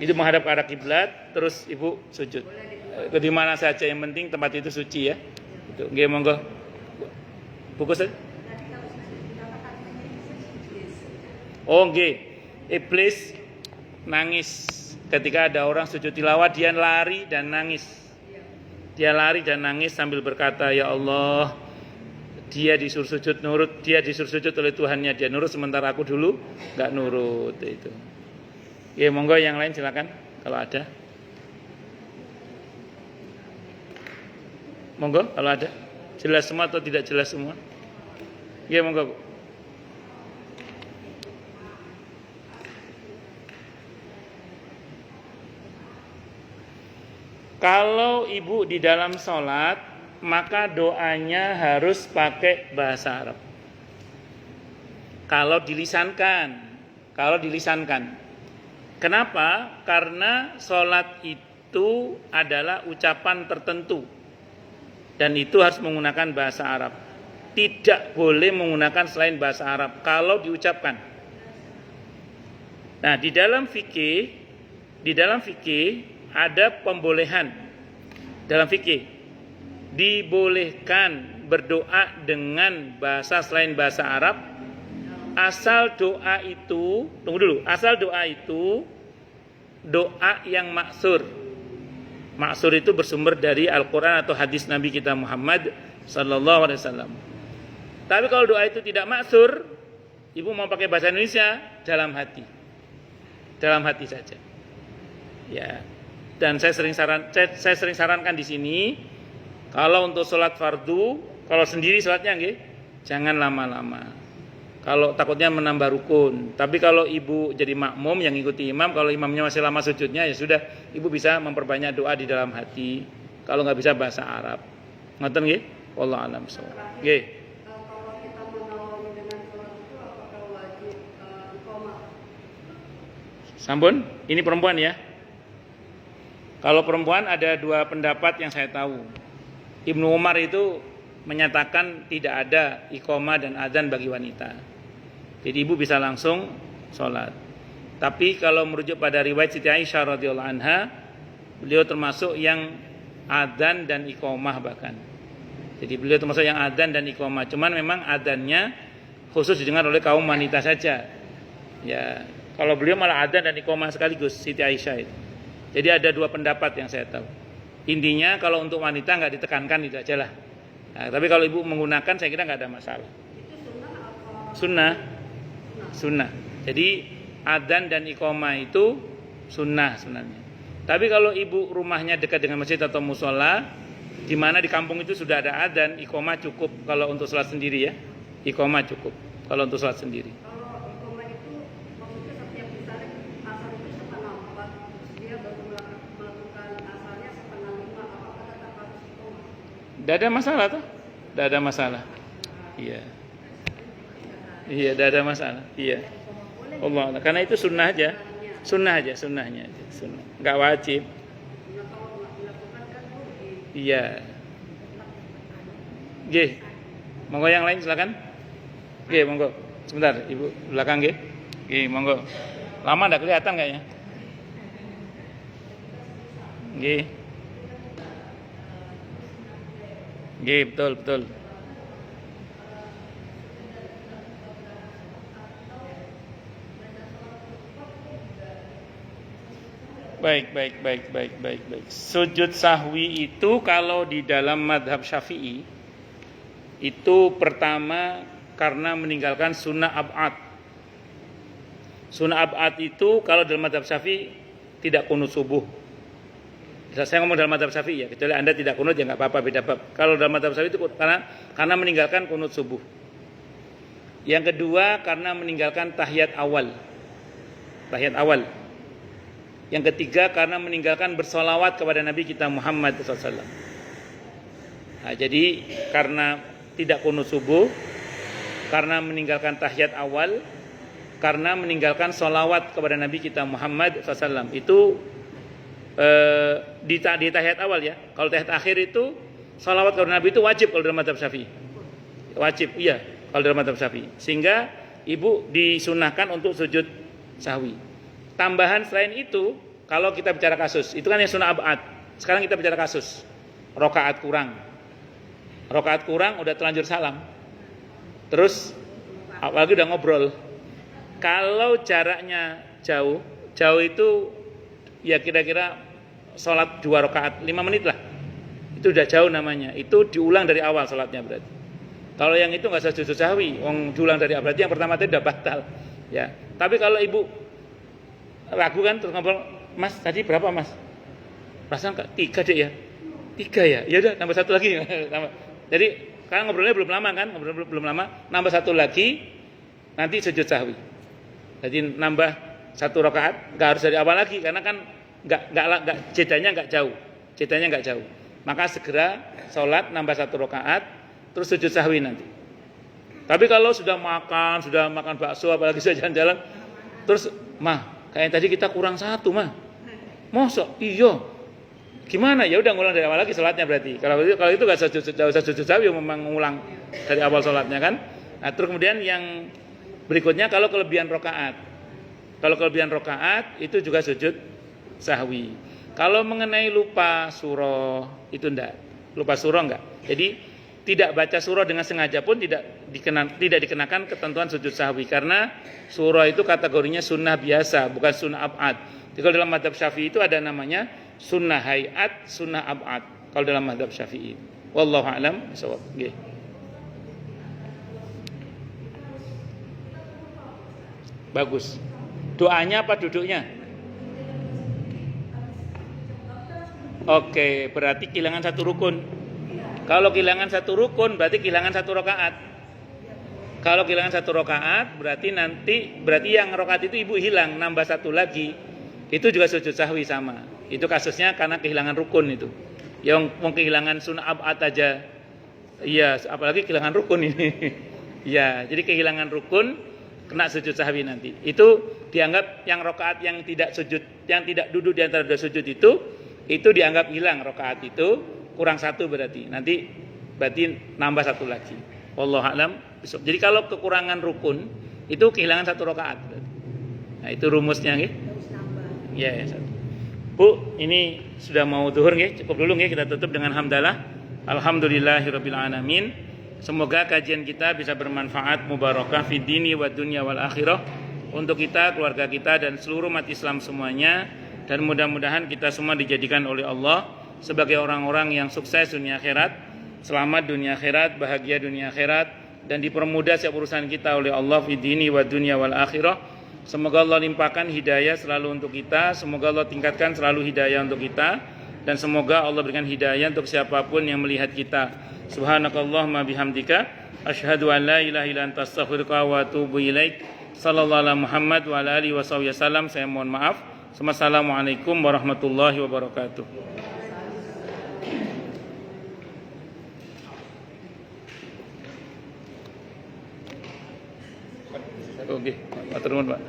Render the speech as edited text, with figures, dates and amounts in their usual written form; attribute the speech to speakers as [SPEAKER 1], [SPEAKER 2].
[SPEAKER 1] Itu menghadap ke arah kiblat, terus ibu sujud. Di mana saja, yang penting tempat itu suci ya. Itu, nggih monggo. Bungkus. Oh nggih. Iblis nangis ketika ada orang sujud tilawah, dia lari dan nangis. Dia lari dan nangis sambil berkata, "Ya Allah, dia disuruh sujud nurut, dia disuruh sujud oleh Tuhannya, dia nurut sementara aku dulu enggak nurut." Itu. Ya, monggo yang lain silakan kalau ada. Monggo kalau ada. Jelas semua atau tidak jelas semua? Ya, monggo, Bu. Kalau ibu di dalam sholat, maka doanya harus pakai bahasa Arab. Kalau dilisankan. Kenapa? Karena sholat itu adalah ucapan tertentu. Dan itu harus menggunakan bahasa Arab. Tidak boleh menggunakan selain bahasa Arab kalau diucapkan. Nah, di dalam fikih ada pembolehan. Dalam fikih dibolehkan berdoa dengan bahasa selain bahasa Arab asal doa itu, doa yang maksur. Maksur itu bersumber dari Al-Quran atau hadis Nabi kita Muhammad sallallahu alaihi wasallam. Tapi kalau doa itu tidak maksur, ibu mau pakai bahasa Indonesia, dalam hati saja. Ya. Dan saya sering sarankan di sini, kalau untuk sholat fardu, kalau sendiri sholatnya nggih, jangan lama-lama. Kalau takutnya menambah rukun. Tapi kalau ibu jadi makmum yang ikuti imam, kalau imamnya masih lama sujudnya, ya sudah, ibu bisa memperbanyak doa di dalam hati. Kalau nggak bisa bahasa Arab. Ngoten nggih? Wallahu a'lam bishawab. Nggih.
[SPEAKER 2] Kalau kita menawari dengan sholat itu apakah wajib iqamah?
[SPEAKER 1] Sampun, ini perempuan ya. Kalau perempuan ada dua pendapat yang saya tahu. Ibnu Umar itu menyatakan tidak ada iqamah dan adzan bagi wanita. Jadi ibu bisa langsung sholat. Tapi kalau merujuk pada riwayat Siti Aisyah radhiyallahu anha, beliau termasuk yang adzan dan iqamah bahkan. Jadi beliau termasuk yang adzan dan iqamah. Cuman memang adzannya khusus didengar oleh kaum wanita saja. Ya, kalau beliau malah adzan dan iqamah sekaligus, Siti Aisyah itu. Jadi ada dua pendapat yang saya tahu. Intinya kalau untuk wanita nggak ditekankan itu aja lah. Nah, tapi kalau ibu menggunakan saya kira nggak ada masalah.
[SPEAKER 2] Itu sunnah apa?
[SPEAKER 1] Sunnah. Jadi adzan dan iqamah itu sunnah sebenarnya. Tapi kalau ibu rumahnya dekat dengan masjid atau musola, di mana di kampung itu sudah ada adzan, iqamah cukup kalau untuk sholat sendiri ya. Iqamah cukup kalau untuk sholat sendiri.
[SPEAKER 2] Kalau iqamah itu maksudnya setiap misalnya asar itu 4:30, terus dia baru melakukan asarnya 4:30, apakah tetap harus iqamah?
[SPEAKER 1] Tidak ada masalah tuh. Tidak ada masalah. Iya. Iya, tidak ada masalah. Iya. Allah, karena itu sunnah aja. Sunnahnya aja. Sunnah. Enggak wajib. Iya. Nggih. Monggo yang lain silakan. Nggih, monggo. Sebentar, Ibu belakang nggih. Nggih, monggo. Lama enggak kelihatan kayaknya. Nggih. Nggih, betul. Baik. Sujud sahwi itu kalau di dalam madhab Syafi'i itu pertama karena meninggalkan sunnah ab'ad. Sunnah ab'ad itu kalau dalam madhab Syafi'i tidak kunut subuh. Saya ngomong dalam madhab Syafi'i ya, kecuali Anda tidak kunut ya nggak apa-apa, beda bab. Kalau dalam madhab Syafi'i itu karena meninggalkan kunut subuh. Yang kedua karena meninggalkan tahiyat awal. Yang ketiga karena meninggalkan bersolawat kepada Nabi kita Muhammad SAW. Nah, jadi karena tidak kunut subuh, karena meninggalkan tahiyat awal, karena meninggalkan solawat kepada Nabi kita Muhammad SAW. Itu di tahiyat awal ya. Kalau tahiyat akhir itu solawat kepada Nabi itu wajib kalau dalam mazhab Syafi'i. Wajib, iya kalau dalam mazhab Syafi'i. Sehingga ibu disunahkan untuk sujud sahwi. Tambahan selain itu, kalau kita bicara kasus, itu kan yang sunnah ab'ad. Sekarang kita bicara kasus. Rakaat kurang. Rakaat kurang udah terlanjur salam. Terus apalagi udah ngobrol. Kalau jaraknya jauh itu ya kira-kira sholat 2 rakaat 5 menit lah. Itu udah jauh namanya. Itu diulang dari awal sholatnya berarti. Kalau yang itu nggak usah sujud sahwi, diulang dari awal. Berarti yang pertama tadi udah batal. Ya. Tapi kalau ibu ragu kan terus ngobrol, Mas tadi berapa Mas? Perasaan 3 deh ya. 3 ya. Ya udah tambah 1 lagi. Jadi kan ngobrolnya belum lama kan? Ngobrol belum lama, nambah 1 lagi nanti sujud sahwi. Jadi nambah 1 rakaat, nggak harus dari awal lagi karena kan nggak jedanya nggak jauh. Maka segera sholat nambah 1 rakaat, terus sujud sahwi nanti. Tapi kalau sudah makan bakso, apalagi sudah jalan-jalan, terus kayak tadi kita kurang 1 mosok, iya. Gimana? Ya udah ngulang dari awal lagi sholatnya berarti. Kalau itu nggak usah sujud sahwi, memang ngulang dari awal sholatnya kan. Nah, terus kemudian yang berikutnya kalau kelebihan rakaat. Kalau kelebihan rakaat itu juga sujud sahwi. Kalau mengenai lupa surah itu enggak. Lupa surah enggak. Jadi tidak baca surah dengan sengaja pun tidak dikenakan ketentuan sujud sahwi karena surah itu kategorinya sunnah biasa, bukan sunnah ab'ad. Jadi kalau dalam mazhab Syafi'i itu ada namanya sunnah hayat, sunnah ab'ad. Kalau dalam mazhab Syafi'i. Wallahu a'lam bishawab. Nggih. Bagus. Doanya apa duduknya? Oke, berarti kehilangan 1 rukun. Kalau kehilangan 1 rukun berarti kehilangan 1 rakaat. Kalau kehilangan 1 rakaat berarti yang rakaat itu ibu hilang, nambah 1 lagi. Itu juga sujud sahwi sama. Itu kasusnya karena kehilangan rukun itu. Yang mau kehilangan sunnah ab'ad aja. Iya, apalagi kehilangan rukun ini. Iya, jadi kehilangan rukun kena sujud sahwi nanti. Itu dianggap yang rakaat yang tidak duduk di antara 2 sujud itu dianggap hilang rakaat itu, kurang 1 berarti. Nanti berarti nambah 1 lagi. Wallahu a'lam. Jadi kalau kekurangan rukun itu kehilangan 1 rakaat berarti. Nah, itu rumusnya nggih. Ya, 1. Bu, ini sudah mau zuhur nggih, cukup dulu nggih kita tutup dengan hamdalah. Alhamdulillahirabbil alamin. Semoga kajian kita bisa bermanfaat, mubarakah fid dini wad dunya wal akhirah untuk kita, keluarga kita dan seluruh umat Islam semuanya, dan mudah-mudahan kita semua dijadikan oleh Allah sebagai orang-orang yang sukses dunia akhirat, selamat dunia akhirat, bahagia dunia akhirat, dan dipermudah setiap urusan kita oleh Allah fid dini wad dunya wal akhirah. Semoga Allah limpahkan hidayah selalu untuk kita, semoga Allah tingkatkan selalu hidayah untuk kita, dan semoga Allah berikan hidayah untuk siapapun yang melihat kita. Subhanakallahumma bihamdika asyhadu an la ilaha illa anta astaghfiruka wa atubu ilaik. Sallallahu alaihi Muhammad wa ala alihi wasallam. Saya mohon maaf. Assalamualaikum warahmatullahi wabarakatuh. Oke, matur nuwun, Pak.